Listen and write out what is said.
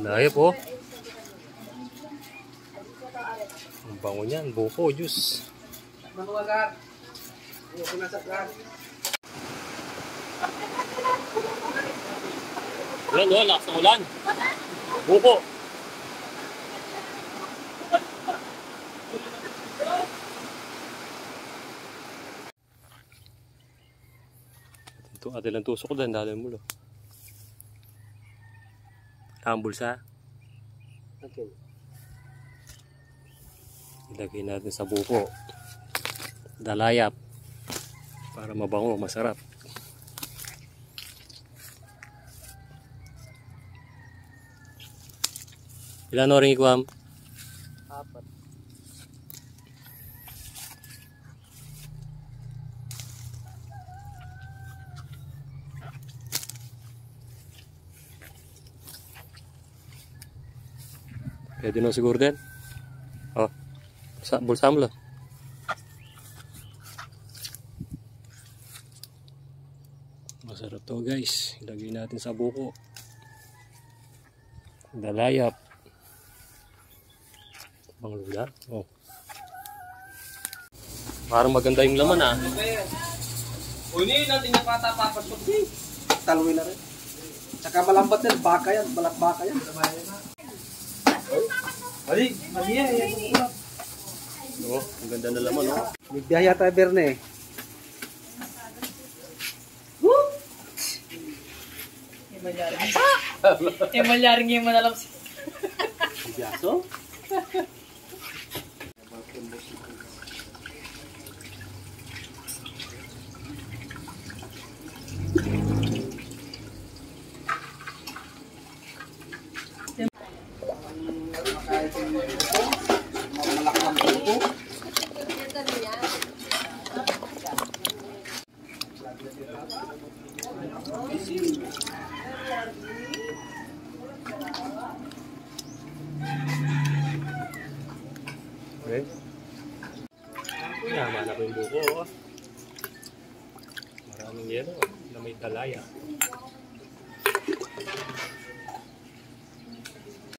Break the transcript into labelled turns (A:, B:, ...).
A: Malaya po. Ang bango niyan, buko, juice. Ulan, ulan, lakas ng ulan. Buko. Atin lang tusok ko dyan, dahil mo lo. Tambol sa. Okay. Ilagay natin sa buko. Dalayap. Para mabango, masarap. Ilan oring ikuam? 4. Pwede na siguro din. Oh, bulsa mo lang. Masarap to guys. Ilagay natin sa buko. Dalayap. Banglula. Oh. Parang maganda yung laman ah.
B: Uni natin yung pata-papas ko. Taluin na rin. Tsaka malambat yan. Baka yan. Balak baka yan. Ali, maliya yan.
A: Oh, ang ganda na laman oh.
B: Bibiyaya tayo Berne.
C: Malyaring yung manalam si
B: Biyaso?
A: Okay. Tama na po yung buko oh. Maraming yelo na may dalaya.